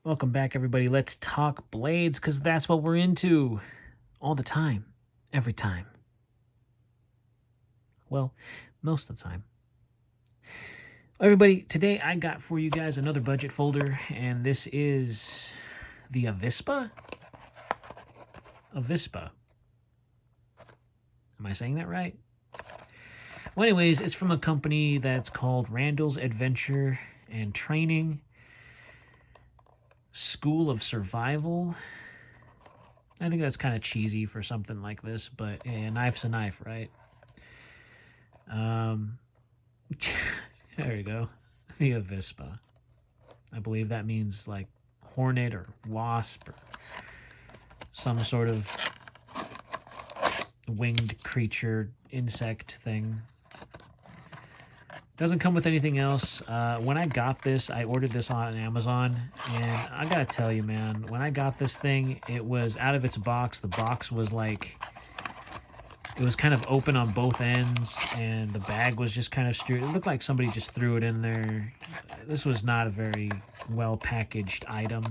Welcome back, everybody. Let's talk blades, because that's what we're into all the time, every time. Well, most of the time. Everybody, today I got for you guys another budget folder, and this is the Avispa. Avispa. Am I saying that right? Well, anyways, it's from a company that's called Randel's Adventure and Training School of Survival. I think that's kind of cheesy for something like this, but a knife's a knife, right? There you go. The Avispa. I believe that means like hornet or wasp or some sort of winged creature, insect thing. Doesn't come with anything else. When I got this, I ordered this on Amazon, and I gotta tell you, man, when I got this thing, it was out of its box. The box was like, it was kind of open on both ends, and the bag was just kind of straight. It looked like somebody just threw it in there. This was not a very well packaged item.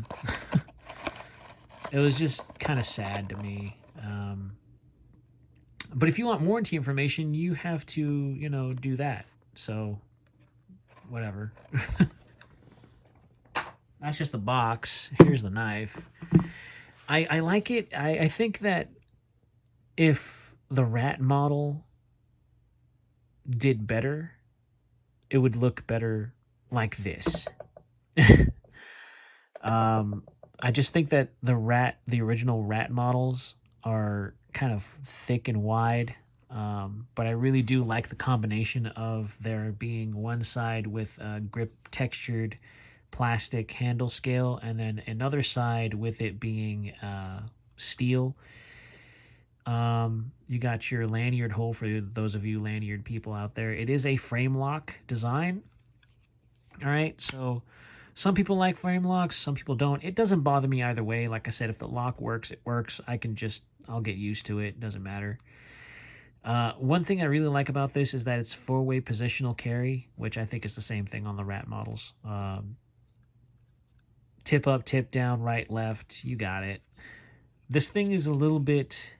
It was just kind of sad to me. But if you want warranty information, you have to, do that. So, whatever. That's just the box. Here's the knife. I like it. I think that if the rat model did better, it would look better like this. I just think that the original rat models are kind of thick and wide. But I really do like the combination of there being one side with a grip textured plastic handle scale, and then another side with it being steel. You got your lanyard hole for those of you lanyard people out there. It is a frame lock design. All right, so some people like frame locks, some people don't. It doesn't bother me either way. Like I said, if the lock works, it works. I'll get used to it. It doesn't matter. One thing I really like about this is that it's 4-way positional carry, which I think is the same thing on the rat models. Tip up, tip down, right, left. You got it. This thing is a little bit...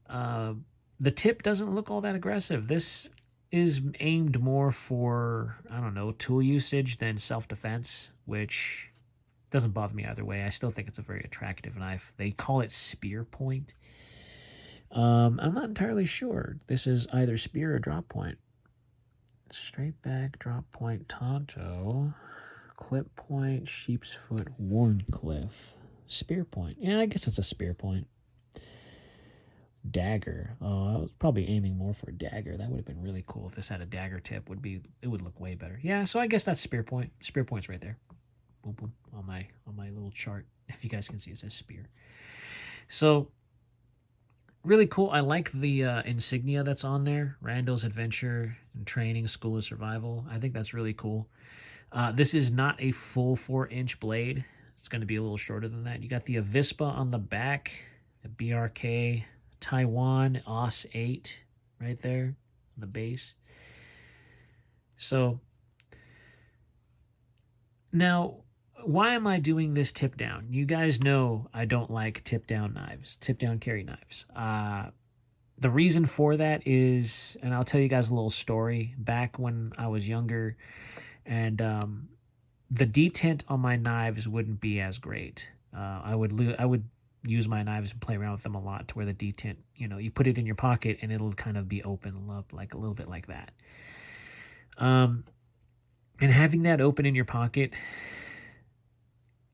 the tip doesn't look all that aggressive. This is aimed more for, I don't know, tool usage than self-defense, which doesn't bother me either way. I still think it's a very attractive knife. They call it spear point. I'm not entirely sure. This is either spear or drop point. Straight back, drop point, Tonto, clip point, sheep's foot, Warncliffe, spear point. Yeah, I guess it's a spear point. Dagger. Oh, I was probably aiming more for a dagger. That would have been really cool if this had a dagger tip. It would look way better. Yeah, so I guess that's spear point. Spear point's right there. Boom, boom, on my little chart. If you guys can see, it says spear. So really cool. I like the insignia that's on there. Randel's Adventure and Training School of Survival. I think that's really cool. This is not a full 4-inch blade. It's going to be a little shorter than that. You got the Avispa on the back, the BRK Taiwan OS 8 right there on the base. So now, why am I doing this tip down? You guys know I don't like tip down knives, tip down carry knives. The reason for that is, and I'll tell you guys a little story. Back when I was younger, and the detent on my knives wouldn't be as great. I would use my knives and play around with them a lot to where the detent, you put it in your pocket and it'll kind of be open up like a little bit like that. And having that open in your pocket,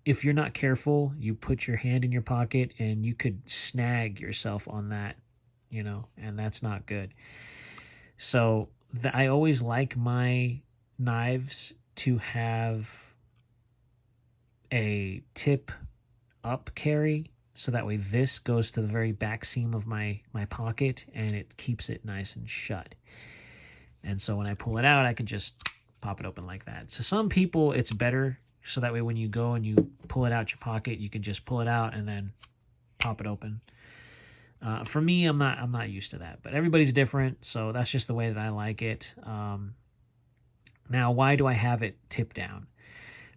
if you're not careful, you put your hand in your pocket and you could snag yourself on that, and that's not good. So I always like my knives to have a tip up carry, so that way this goes to the very back seam of my pocket and it keeps it nice and shut. And so when I pull it out, I can just pop it open like that. So some people, it's better, so that way when you go and you pull it out your pocket, you can just pull it out and then pop it open. For me, I'm not used to that, but everybody's different, so that's just the way that I like it. Now, why do I have it tip down?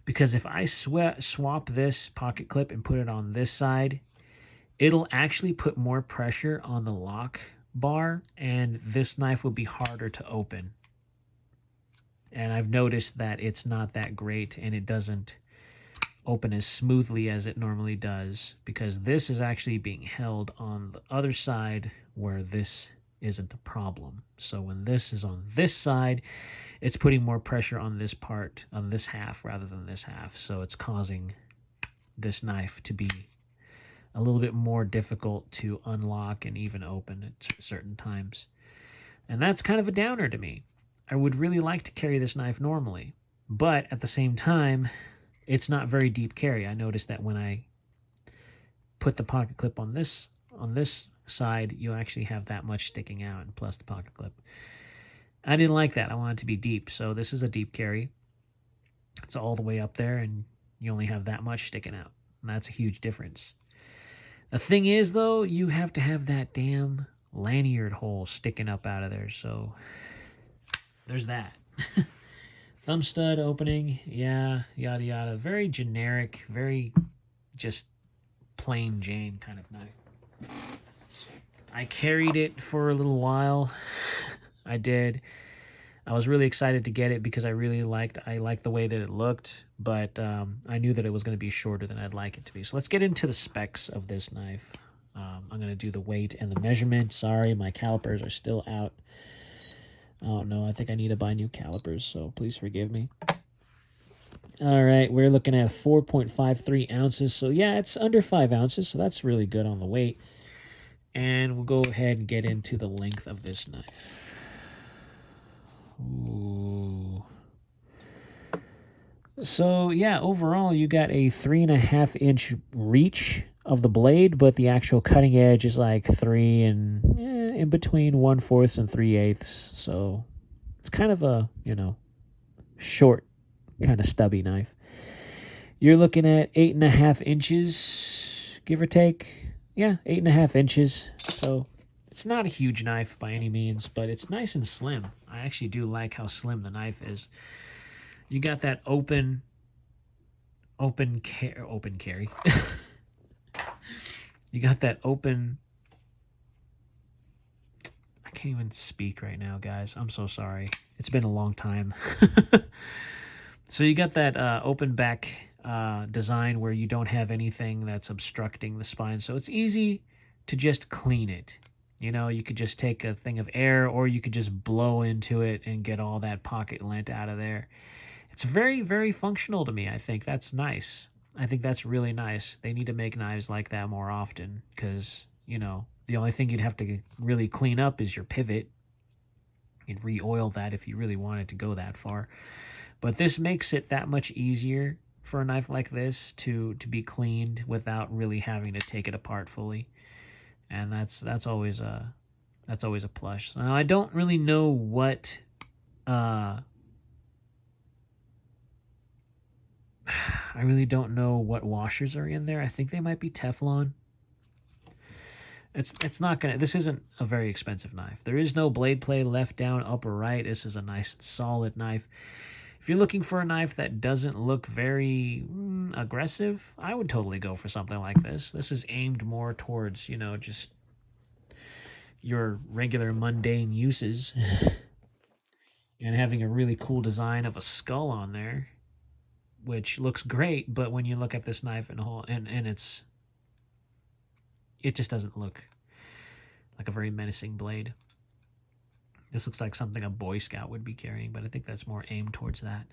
because if I swap this pocket clip and put it on this side, it'll actually put more pressure on the lock bar, and this knife will be harder to open. And I've noticed that it's not that great, and it doesn't open as smoothly as it normally does, because this is actually being held on the other side where this isn't a problem. So when this is on this side, it's putting more pressure on this part, on this half rather than this half. So it's causing this knife to be a little bit more difficult to unlock and even open at certain times. And that's kind of a downer to me. I would really like to carry this knife normally, but at the same time, it's not very deep carry. I noticed that when I put the pocket clip on this side, you actually have that much sticking out, and plus the pocket clip. I didn't like that. I want it to be deep, so this is a deep carry. It's all the way up there, and you only have that much sticking out, and that's a huge difference. The thing is, though, you have to have that damn lanyard hole sticking up out of there, so there's that. Thumb stud opening, yeah, yada yada. Very generic, very just plain Jane kind of knife. I carried it for a little while. I did. I was really excited to get it because I liked the way that it looked, but I knew that it was going to be shorter than I'd like it to be. So let's get into the specs of this knife. I'm going to do the weight and the measurement. Sorry, my calipers are still out. Oh no, I think I need to buy new calipers, so please forgive me. All right, we're looking at 4.53 ounces. So yeah, it's under 5 ounces, so that's really good on the weight. And we'll go ahead and get into the length of this knife. Ooh. So yeah, overall you got a 3.5-inch reach of the blade, but the actual cutting edge is like 3 and in between 1/4 and 3/8. So it's kind of a, short, kind of stubby knife. You're looking at 8.5 inches, give or take. Yeah, 8.5 inches. So it's not a huge knife by any means, but it's nice and slim. I actually do like how slim the knife is. You got that open carry. You got that open. I can't even speak right now, guys. I'm so sorry. It's been a long time. So you got that open back design where you don't have anything that's obstructing the spine. So it's easy to just clean it. You could just take a thing of air, or you could just blow into it and get all that pocket lint out of there. It's very, very functional to me. I think that's nice. I think that's really nice. They need to make knives like that more often because, the only thing you'd have to really clean up is your pivot. You'd re-oil that if you really wanted to go that far. But this makes it that much easier for a knife like this to be cleaned without really having to take it apart fully. And that's always a plus. Now, I don't really know what I really don't know what washers are in there. I think they might be Teflon. It's not gonna. This isn't a very expensive knife. There is no blade play left, down, up, or right. This is a nice solid knife. If you're looking for a knife that doesn't look very aggressive, I would totally go for something like this. This is aimed more towards, just your regular mundane uses. And having a really cool design of a skull on there, which looks great, but when you look at this knife and it just doesn't look like a very menacing blade. This looks like something a Boy Scout would be carrying, but I think that's more aimed towards that.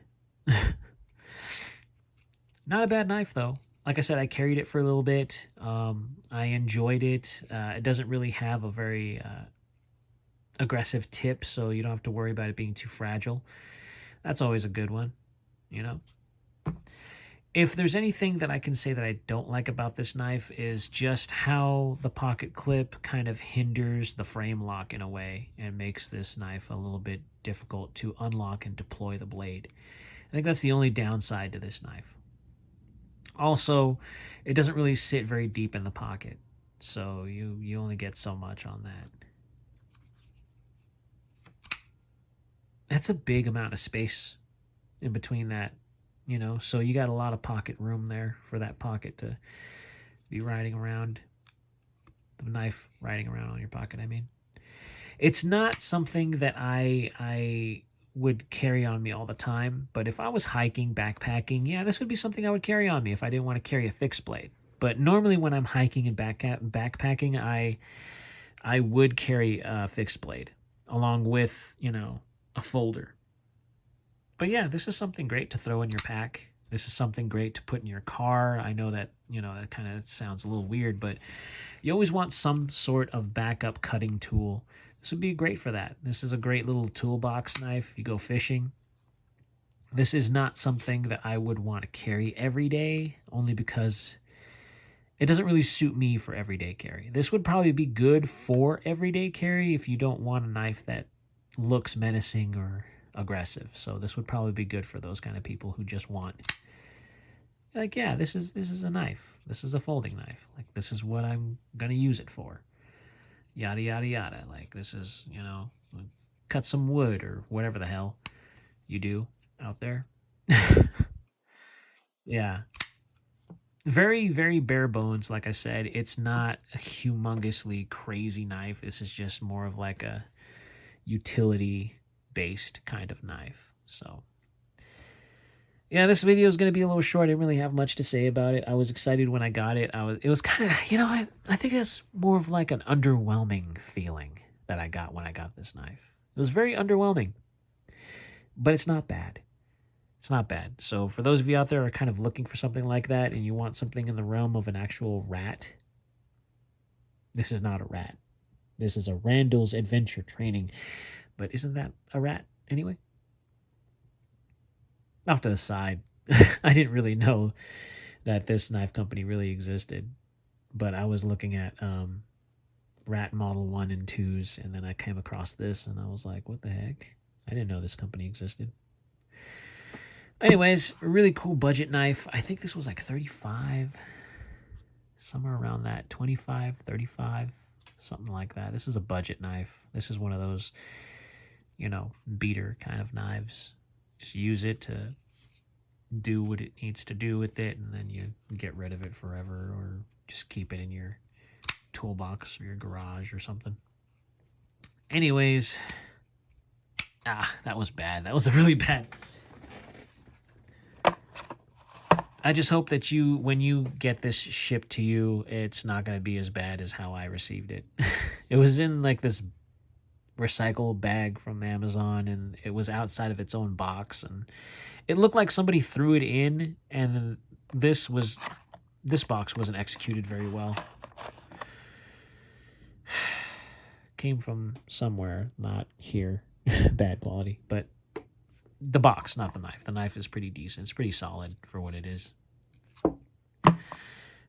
Not a bad knife, though. Like I said, I carried it for a little bit. I enjoyed it. It doesn't really have a very aggressive tip, so you don't have to worry about it being too fragile. That's always a good one, If there's anything that I can say that I don't like about this knife is just how the pocket clip kind of hinders the frame lock in a way and makes this knife a little bit difficult to unlock and deploy the blade. I think that's the only downside to this knife. Also, it doesn't really sit very deep in the pocket, so you only get so much on that. That's a big amount of space in between that you know, so you got a lot of pocket room there for that pocket to be riding around, the knife riding around on your pocket, I mean. It's not something that I would carry on me all the time, but if I was hiking, backpacking, yeah, this would be something I would carry on me if I didn't want to carry a fixed blade. But normally when I'm hiking and backpacking, I would carry a fixed blade along with, you know, a folder. But yeah, this is something great to throw in your pack. This is something great to put in your car. I know that, you know, that kind of sounds a little weird, but you always want some sort of backup cutting tool. This would be great for that. This is a great little toolbox knife if you go fishing. This is not something that I would want to carry every day, only because it doesn't really suit me for everyday carry. This would probably be good for everyday carry if you don't want a knife that looks menacing or aggressive. So this would probably be good for those kind of people who just want, like, yeah, this is a knife. This is a folding knife. Like, this is what I'm gonna use it for. Yada yada yada. Like, this is, you know, cut some wood or whatever the hell you do out there. Yeah. Very, very bare bones. Like I said, it's not a humongously crazy knife. This is just more of like a utility based kind of knife. So yeah, this video is going to be a little short. I didn't really have much to say about it. I was excited when I got it. It was kind of, you know, I think it's more of like an underwhelming feeling that I got when I got this knife. It was very underwhelming, but it's not bad. It's not bad. So for those of you out there who are kind of looking for something like that and you want something in the realm of an actual rat, this is not a rat. This is a Randel's Adventure Training. But isn't that a rat anyway? Off to the side. I didn't really know that this knife company really existed. But I was looking at rat model 1 and 2s, and then I came across this and I was like, what the heck? I didn't know this company existed. Anyways, a really cool budget knife. I think this was like 35, somewhere around that, 25, 35, something like that. This is a budget knife. This is one of those, you know, beater kind of knives. Just use it to do what it needs to do with it, and then you get rid of it forever, or just keep it in your toolbox or your garage or something. Anyways, that was bad. That was a really bad. I just hope that when you get this shipped to you, it's not going to be as bad as how I received it. It was in like this recycle bag from Amazon, and it was outside of its own box, and it looked like somebody threw it in, and this box wasn't executed very well. Came from somewhere, not here. Bad quality, but the box, not the knife. The knife is pretty decent. It's pretty solid for what it is.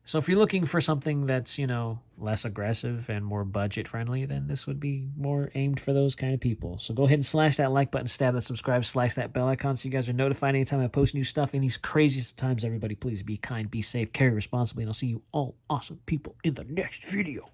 So if you're looking for something that's, you know, less aggressive and more budget friendly, then this would be more aimed for those kind of people. So go ahead and slash that like button, stab that subscribe, slash that bell icon so you guys are notified anytime I post new stuff. In these craziest times, everybody, please be kind, be safe, carry responsibly, and I'll see you all awesome people in the next video.